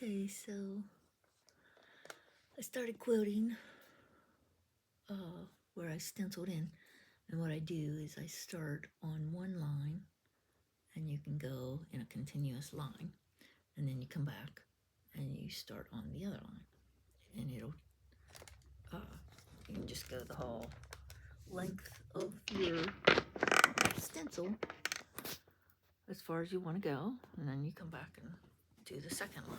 Okay, so I started quilting where I stenciled in, and what I do is I start on one line, and you can go in a continuous line, and then you come back and you start on the other line, and it'll you can just go the whole length of your stencil as far as you want to go, and then you come back and do the second line.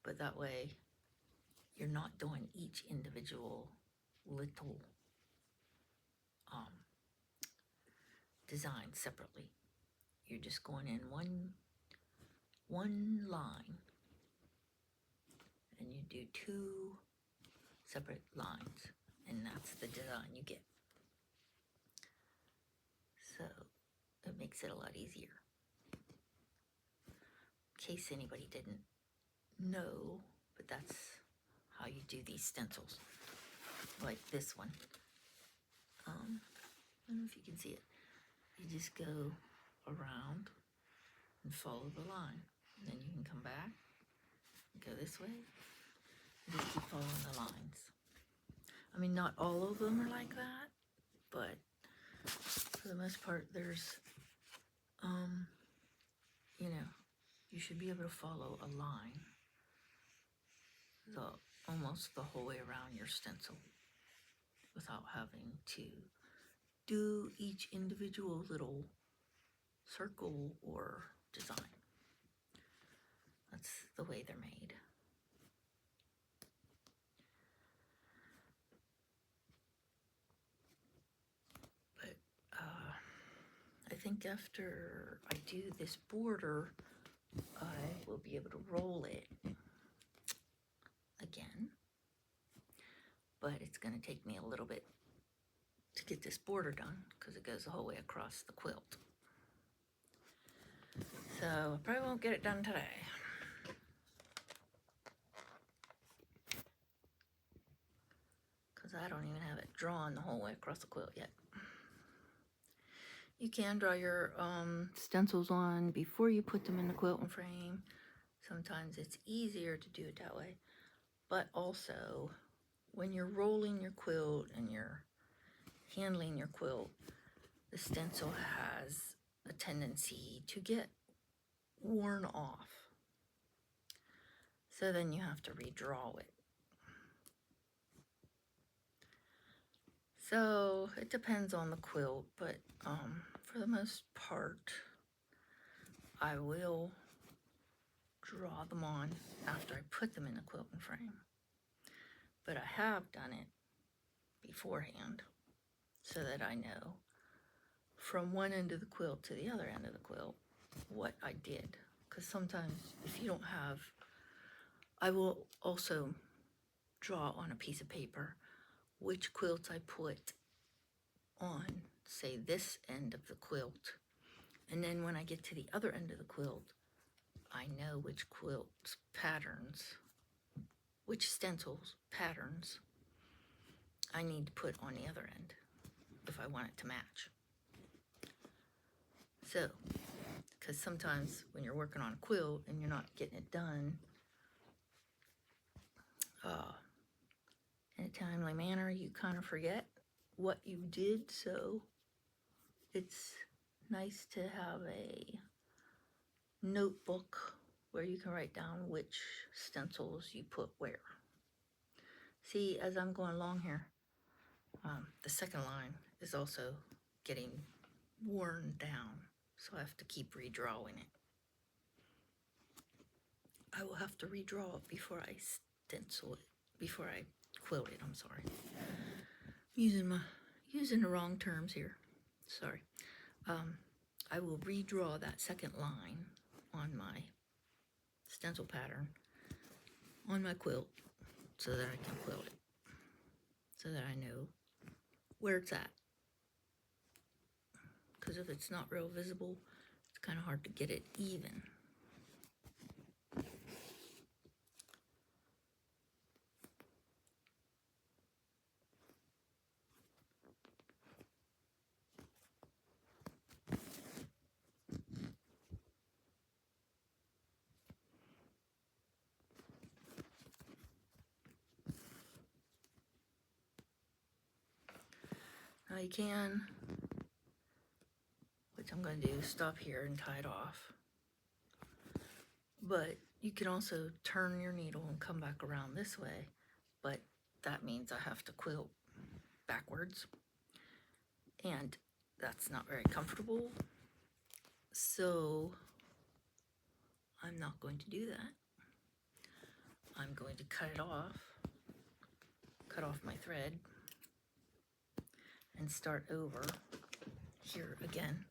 But that way you're not doing each individual little design separately. You're just going in one line, and you do two separate lines, and that's the design you get. So it makes it a lot easier. In case anybody didn't know, but that's how you do these stencils. Like this one. I don't know if you can see it. You just go around and follow the line. And then you can come back, go this way, and just keep following the lines. I mean, not all of them are like that, but for the most part, there's, you know, you should be able to follow a line almost the whole way around your stencil without having to do each individual little circle or design. That's the way they're made. But I think after I do this border, I will be able to roll it again. But it's going to take me a little bit to get this border done because it goes the whole way across the quilt. So I probably won't get it done today. Because I don't even have it drawn the whole way across the quilt yet. You can draw your stencils on before you put them in the quilting frame. Sometimes it's easier to do it that way. But also, when you're rolling your quilt and you're handling your quilt, the stencil has a tendency to get worn off. So then you have to redraw it. So it depends on the quilt, but for the most part, I will draw them on after I put them in the quilting frame. But I have done it beforehand so that I know from one end of the quilt to the other end of the quilt what I did. Because sometimes if you don't have, I will also draw on a piece of paper which quilts I put on, say, this end of the quilt. And then when I get to the other end of the quilt, I know which quilt patterns, which stencils patterns I need to put on the other end if I want it to match. So, because sometimes when you're working on a quilt and you're not getting it done in a timely manner, you kind of forget what you did. So it's nice to have a notebook where you can write down which stencils you put where. See, as I'm going along here, the second line is also getting worn down, so I have to keep redrawing it. I will have to redraw it before I stencil it, before I quilt it. I'm sorry. Using the wrong terms here. Sorry. I will redraw that second line on my stencil pattern on my quilt so that I can quilt it, so that I know where it's at. Because if it's not real visible, it's kind of hard to get it even. you can, which I'm going to do, stop here and tie it off. But you can also turn your needle and come back around this way, but that means I have to quilt backwards, and that's not very comfortable, so I'm not going to do that. I'm going to cut off my thread, and start over here again,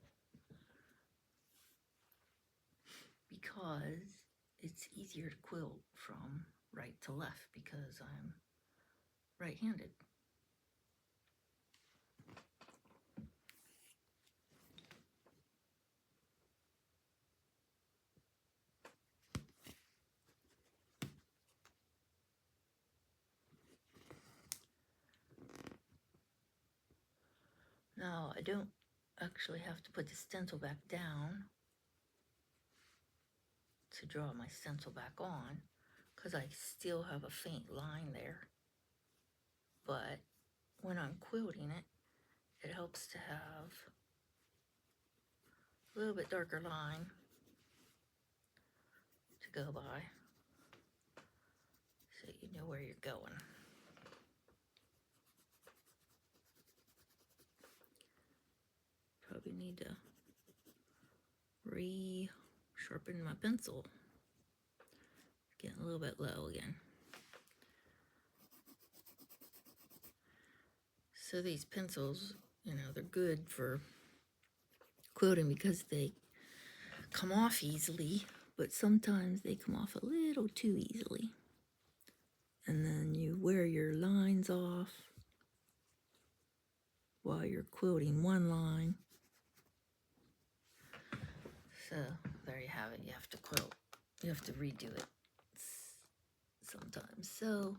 because it's easier to quilt from right to left because I'm right-handed. Now, I don't actually have to put the stencil back down to draw my stencil back on, because I still have a faint line there. But when I'm quilting it, it helps to have a little bit darker line to go by, so you know where you're going. Probably need to re-sharpen my pencil. Getting a little bit low again. So these pencils, you know, they're good for quilting because they come off easily, but sometimes they come off a little too easily. And then you wear your lines off while you're quilting one line. So there you have it. You have to quilt. You have to redo it sometimes. So,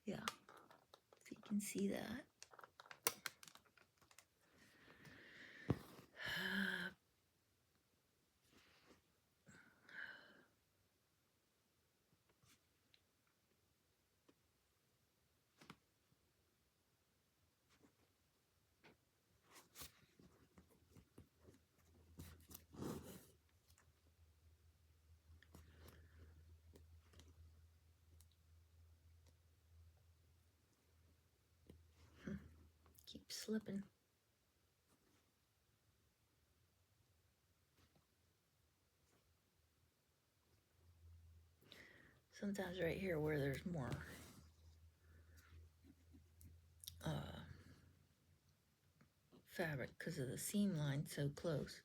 yeah, so you can see that. Keep slipping. Sometimes right here where there's more fabric, because of the seam line so close,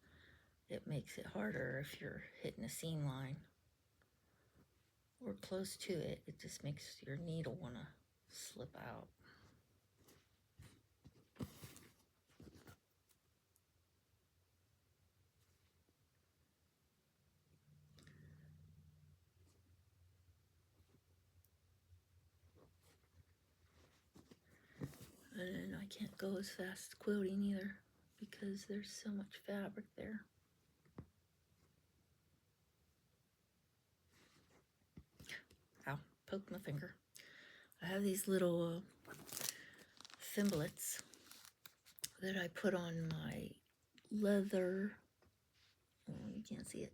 it makes it harder if you're hitting a seam line or close to it. It just makes your needle want to slip out. And I can't go as fast quilting either because there's so much fabric there. Ow, poked my finger. I have these little thimblets that I put on my leather. Oh, you can't see it.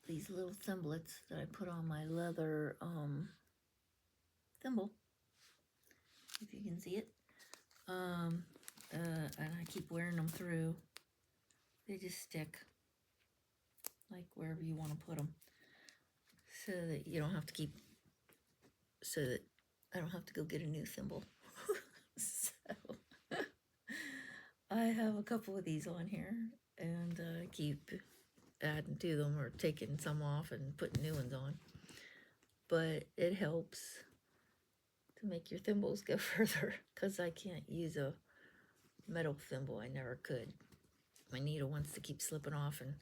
These little thimblets that I put on my leather thimble, if you can see it. And I keep wearing them through. They just stick like wherever you want to put them, so that you don't have to keep, so that I don't have to go get a new thimble. So I have a couple of these on here, and I keep adding to them or taking some off and putting new ones on. But it helps to make your thimbles go further, because I can't use a metal thimble. I never could. My needle wants to keep slipping off, and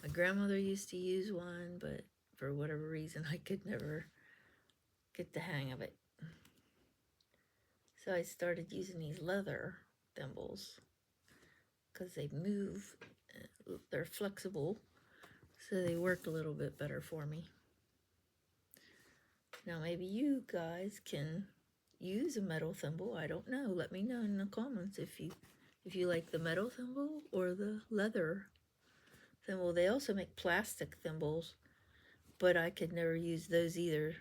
my grandmother used to use one, but for whatever reason I could never get the hang of it. So I started using these leather thimbles because they move, they're flexible, so they work a little bit better for me. Now maybe you guys can use a metal thimble. I don't know. Let me know in the comments if you like the metal thimble or the leather thimble. They also make plastic thimbles, but I could never use those either.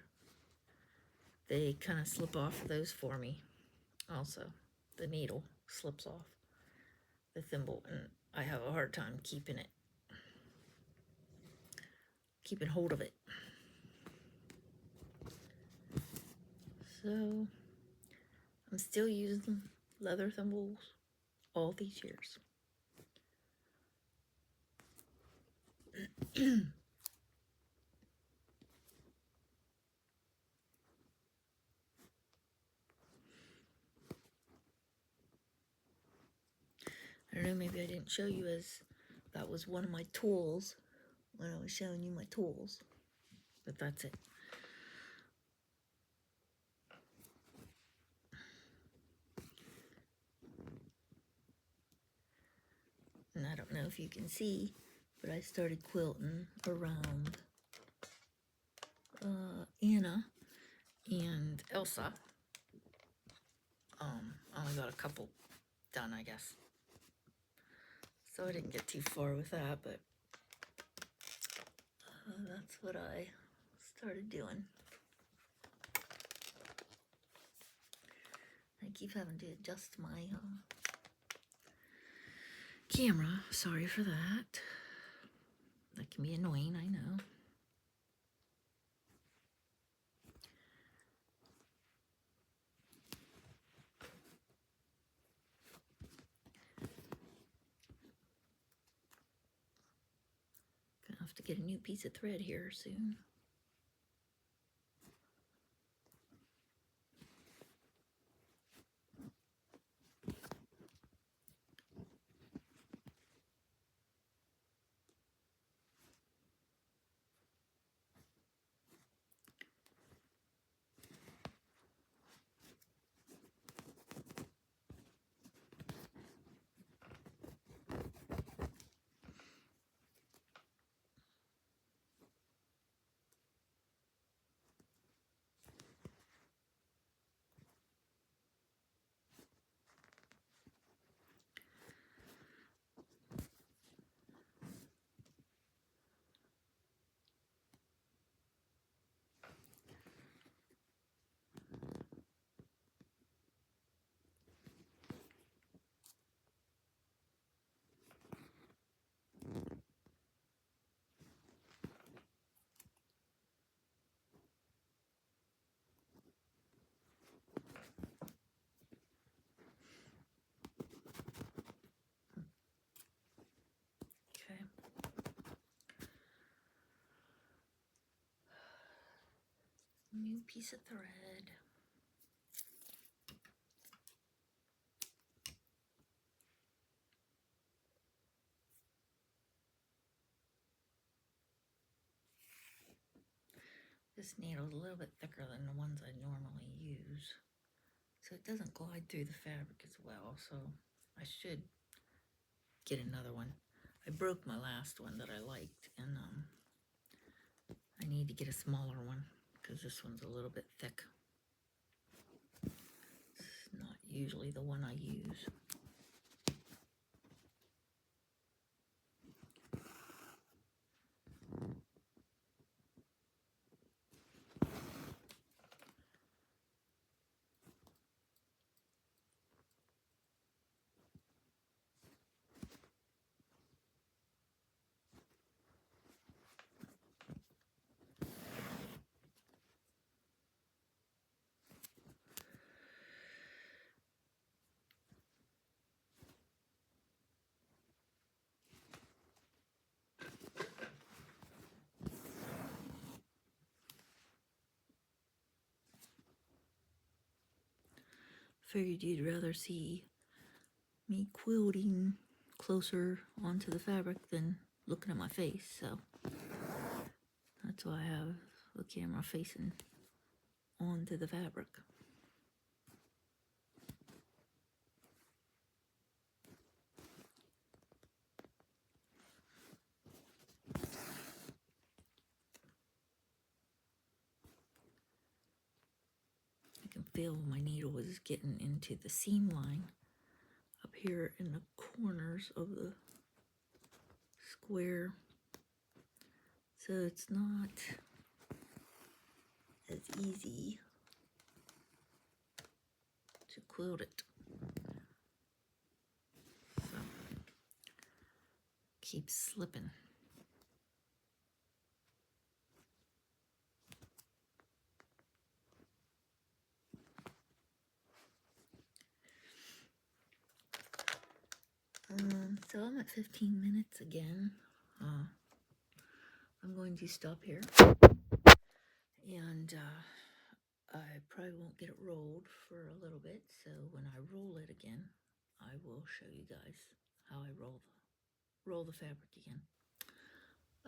They kind of slip off of those for me. Also, the needle slips off the thimble, and I have a hard time keeping hold of it. So I'm still using leather thimbles all these years. I don't know, maybe I didn't show you as that was one of my tools when I was showing you my tools, but that's it. And I don't know if you can see, but I started quilting around Anna and Elsa. I only got a couple done, I guess. So I didn't get too far with that, but that's what I started doing. I keep having to adjust my camera. Sorry for that. That can be annoying, I know. Gonna have to get a new piece of thread here soon. Okay. New piece of thread. This needle is a little bit thicker than the ones I normally use, so it doesn't glide through the fabric as well, so I should get another one. I broke my last one that I liked, and I need to get a smaller one because this one's a little bit thick. It's not usually the one I use. Figured you'd rather see me quilting closer onto the fabric than looking at my face, so that's why I have the camera facing onto the fabric. I can feel my needle was getting into the seam line up here in the corners of the square. So it's not as easy to quilt it. So keep slipping. So I'm at 15 minutes again. I'm going to stop here, and I probably won't get it rolled for a little bit, so when I roll it again, I will show you guys how I roll the fabric again.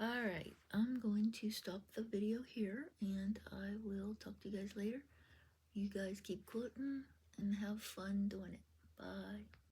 Alright, I'm going to stop the video here, and I will talk to you guys later. You guys keep quilting and have fun doing it. Bye.